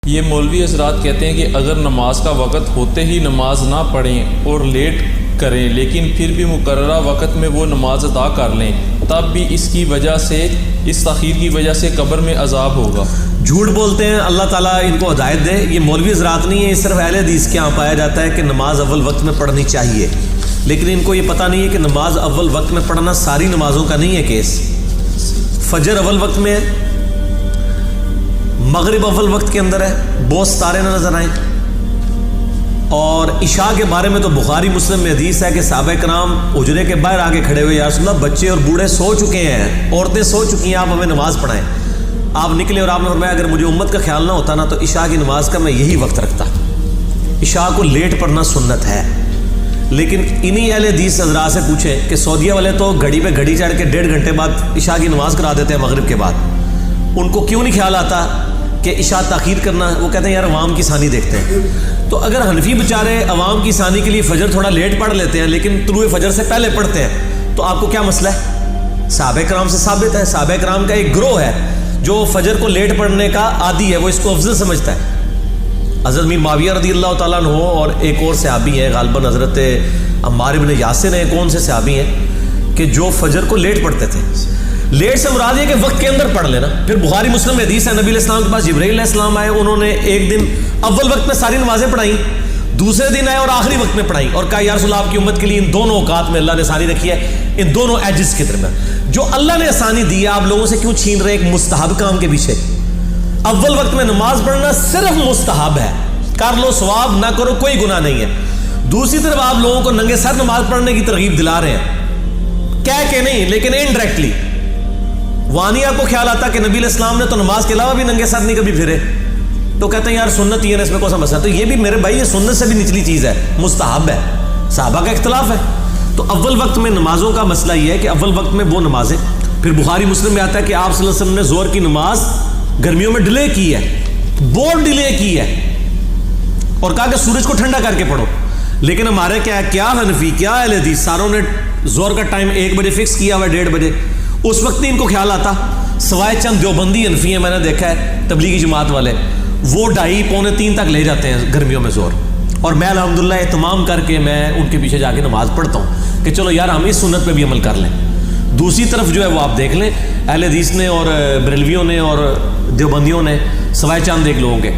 یہ مولوی حضرات کہتے ہیں کہ اگر نماز کا وقت ہوتے ہی نماز نہ پڑھیں اور لیٹ کریں لیکن پھر بھی مقررہ وقت میں وہ نماز ادا کر لیں تب بھی اس کی وجہ سے، اس تاخیر کی وجہ سے قبر میں عذاب ہوگا۔ جھوٹ بولتے ہیں، اللہ تعالیٰ ان کو ہدایت دے۔ یہ مولوی حضرات نہیں ہے، یہ صرف اہل حدیث کے یہاں پایا جاتا ہے کہ نماز اول وقت میں پڑھنی چاہیے، لیکن ان کو یہ پتہ نہیں ہے کہ نماز اول وقت میں پڑھنا ساری نمازوں کا نہیں ہے کیس۔ فجر اول وقت میں ہے، مغرب اول وقت کے اندر ہے، بہت ستارے نہ نظر آئیں، اور عشاء کے بارے میں تو بخاری مسلم میں حدیث ہے کہ صحابہ کرام حجرے کے باہر آگے کھڑے ہوئے، یا رسول اللہ بچے اور بوڑھے سو چکے ہیں، عورتیں سو چکی ہیں، آپ ہمیں نماز پڑھائیں۔ آپ نکلے اور آپ نے فرمایا اگر مجھے امت کا خیال نہ ہوتا نا تو عشاء کی نماز کا میں یہی وقت رکھتا۔ عشاء کو لیٹ پڑھنا سنت ہے، لیکن انہی اہل حدیث حضرات سے پوچھیں کہ سعودیہ والے تو گھڑی پہ گھڑی چڑھ کے 1.5 گھنٹے بعد عشاء کی نماز کرا دیتے ہیں مغرب کے بعد، ان کو کیوں نہیں خیال آتا کہ عشاء تاخیر کرنا؟ وہ کہتے ہیں یار عوام کی ثانی دیکھتے ہیں۔ تو اگر حنفی بیچارے عوام کی ثانی کے لیے فجر تھوڑا لیٹ پڑھ لیتے ہیں لیکن طلوع فجر سے پہلے پڑھتے ہیں، تو آپ کو کیا مسئلہ ہے؟ صحابہ کرام سے ثابت ہے، صحابہ کرام کا ایک گروہ ہے جو فجر کو لیٹ پڑھنے کا عادی ہے، وہ اس کو افضل سمجھتا ہے۔ حضرت میر معاویہ رضی اللہ تعالیٰ عنہ اور ایک اور صحابی ہیں، غالباً حضرت عمار بن یاسر ہیں، کون سے صحابی ہیں کہ جو فجر کو لیٹ پڑھتے تھے۔ لیٹ سے مراد یہ کہ وقت کے اندر پڑھ لینا۔ پھر بخاری مسلم میں حدیث ہے، نبی علیہ السلام کے پاس جبرائیل علیہ السلام آئے، انہوں نے ایک دن اول وقت میں ساری نمازیں پڑھائیں، دوسرے دن آئے اور آخری وقت میں پڑھائیں، اور کہا یا رسول اللہ آپ کی امت کے لیے ان دونوں اوقات میں اللہ نے آسانی رکھی ہے، ان دونوں ایجز کے درمیان جو اللہ نے آسانی دی ہے آپ لوگوں سے کیوں چھین رہے ہیں ایک مستحب کام کے پیچھے؟ اول وقت میں نماز پڑھنا صرف مستحب ہے، کر لو ثواب، نہ کرو کوئی گناہ نہیں ہے۔ دوسری طرف آپ لوگوں کو ننگے سر نماز پڑھنے کی ترغیب دلا رہے ہیں، کہہ کے نہیں لیکن انڈائریکٹلی۔ وہاں نہیں آپ کو خیال آتا کہ نبی علیہ السلام نے تو نماز کے علاوہ بھی ننگے سر نہیں کبھی پھرے، تو کہتے ہیں یار سنت یہ ہے، اس میں کون سا مسئلہ؟ تو یہ بھی میرے بھائی یہ سنت سے بھی نچلی چیز ہے، مستحب ہے، صحابہ کا اختلاف ہے۔ تو اول وقت میں نمازوں کا مسئلہ یہ ہے کہ اول وقت میں وہ نمازیں، پھر بخاری مسلم میں آتا ہے کہ آپ صلی اللہ علیہ وسلم نے ظہر کی نماز گرمیوں میں ڈیلے کی ہے، بہت ڈیلے کی ہے، اور کہا کہ سورج کو ٹھنڈا کر کے پڑھو۔ لیکن ہمارے کیا حنفی کیا اہل حدیث ساروں نے ظہر کا ٹائم 1 بجے فکس کیا ہوا ہے، 1:30 بجے، اس وقت نہیں ان کو خیال آتا، سوائے چند دیوبندی حنفی ہیں میں نے دیکھا ہے تبلیغی جماعت والے، وہ 2:30 پونے 3 تک لے جاتے ہیں گرمیوں میں ظہر، اور میں الحمدللہ اہتمام کر کے میں ان کے پیچھے جا کے نماز پڑھتا ہوں کہ چلو یار ہم اس سنت پہ بھی عمل کر لیں۔ دوسری طرف جو ہے وہ آپ دیکھ لیں اہل حدیث نے اور بریلویوں نے اور دیوبندیوں نے سوائے چند ایک لوگوں کے،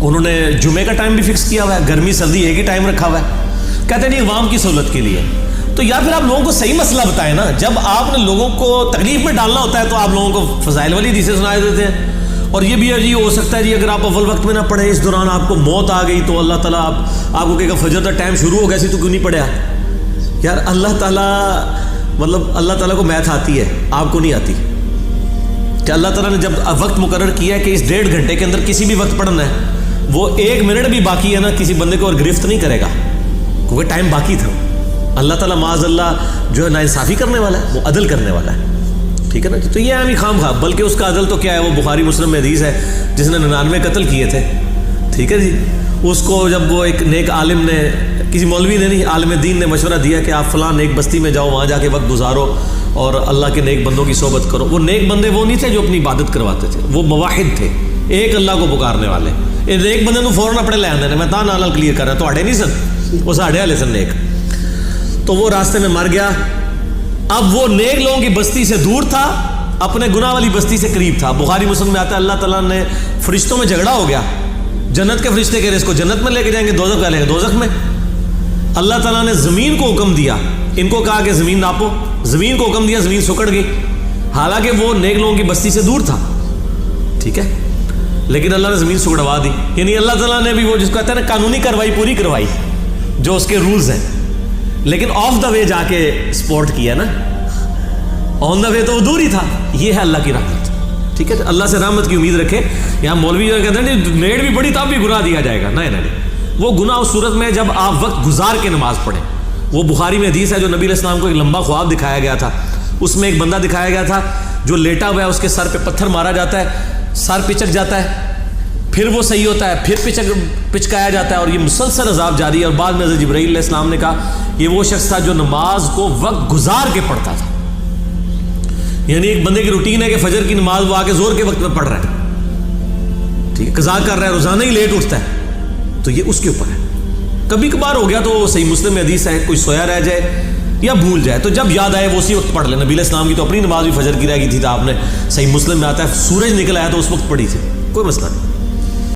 انہوں نے جمعے کا ٹائم بھی فکس کیا ہوا ہے، گرمی سردی ایک ہی ٹائم رکھا ہوا ہے، کہتے ہیں نہیں عوام کی سہولت کے لیے۔ تو یا پھر آپ لوگوں کو صحیح مسئلہ بتائیں نا، جب آپ نے لوگوں کو تکلیف میں ڈالنا ہوتا ہے تو آپ لوگوں کو فضائل والی حدیثیں سنائے دیتے ہیں، اور یہ بھی ہے جی ہو سکتا ہے جی اگر آپ اول وقت میں نہ پڑھیں اس دوران آپ کو موت آ گئی تو اللہ تعالیٰ آپ کو کہے گا فجر کا ٹائم شروع ہو گیا سی تو کیوں نہیں پڑھا؟ یار اللہ تعالیٰ کو میتھ آتی ہے، آپ کو نہیں آتی، کہ اللہ تعالیٰ نے جب وقت مقرر کیا ہے کہ اس 1.5 گھنٹے کے اندر کسی بھی وقت پڑھنا ہے، وہ 1 منٹ بھی باقی ہے نا کسی بندے کو اور گرفت نہیں کرے گا کیونکہ ٹائم باقی تھا۔ اللہ تعالیٰ معاذ اللہ جو ہے ناانصافی کرنے والا ہے، وہ عدل کرنے والا ہے، ٹھیک ہے نا؟ تو یہ ہمیں خام خواہ، بلکہ اس کا عدل تو کیا ہے، وہ بخاری مسلم میں حدیث ہے جس نے 99 قتل کیے تھے، ٹھیک ہے جی، اس کو جب وہ ایک نیک عالم نے، کسی مولوی نے نہیں، عالم دین نے مشورہ دیا کہ آپ فلاں نیک بستی میں جاؤ، وہاں جا کے وقت گزارو اور اللہ کے نیک بندوں کی صحبت کرو۔ وہ نیک بندے وہ نہیں تھے جو اپنی عبادت کرواتے تھے، وہ مواحد تھے، ایک اللہ کو پکارنے والے۔ ایک بندے کو فوراً اپنے لے آنے میں تا نال کلیئر کر رہا تو اڑے نہیں سن، وہ ساڑھے والے سن نیک، تو وہ راستے میں مر گیا۔ اب وہ نیک لوگوں کی بستی سے دور تھا، اپنے گناہ والی بستی سے قریب تھا۔ بخاری مسلم میں آتا ہے اللہ تعالیٰ نے فرشتوں میں جھگڑا ہو گیا، جنت کے فرشتے کہہ رہے اس کو جنت میں لے کے جائیں گے، دوزخ میں لے کے دوزخ میں۔ اللہ تعالیٰ نے زمین کو حکم دیا، ان کو کہا کہ زمین ناپو، زمین کو حکم دیا، زمین سکڑ گئی، حالانکہ وہ نیک لوگوں کی بستی سے دور تھا، ٹھیک ہے، لیکن اللہ نے زمین سکڑوا دی۔ یعنی اللہ تعالیٰ نے بھی وہ جس کو کہتے ہیں نا قانونی کارروائی پوری کروائی جو اس کے رولز ہیں، لیکن آف دا وے جا کے سپورٹ کیا نا، آن دا وے تو وہ دور ہی تھا۔ یہ ہے اللہ کی رحمت، ٹھیک ہے، اللہ سے رحمت کی امید رکھے۔ یہاں مولوی جو کہتے ہیں نہیں نیٹ بھی پڑھی تو آپ بھی گناہ دیا جائے گا، نہیں، وہ گناہ اس صورت میں جب آپ وقت گزار کے نماز پڑھیں۔ وہ بخاری میں حدیث ہے جو نبی علیہ السلام کو ایک لمبا خواب دکھایا گیا تھا، اس میں ایک بندہ دکھایا گیا تھا جو لیٹا ہوا ہے، اس کے سر پہ پتھر مارا جاتا ہے، سر پچک جاتا ہے، پھر وہ صحیح ہوتا ہے، پھر پچکایا جاتا ہے، اور یہ مسلسل عذاب جاری ہے۔ اور بعد میں حضرت جبرائیل علیہ السلام نے کہا یہ وہ شخص تھا جو نماز کو وقت گزار کے پڑھتا تھا، یعنی ایک بندے کی روٹین ہے کہ فجر کی نماز وہ آ کے زور کے وقت میں پڑھ رہا ہے، ٹھیک ہے، قضا کر رہا ہے، روزانہ ہی لیٹ اٹھتا ہے، تو یہ اس کے اوپر ہے۔ کبھی کبھار ہو گیا تو صحیح مسلم میں حدیث ہے کوئی سویا رہ جائے یا بھول جائے تو جب یاد آئے وہ اسی وقت پڑھ لیں۔ نبی علیہ السلام کی تو اپنی نماز بھی فجر کی رہ گئی تھی، تو آپ نے صحیح مسلم میں آتا ہے سورج نکل آیا تو اس وقت پڑھی تھی، کوئی مسئلہ نہیں۔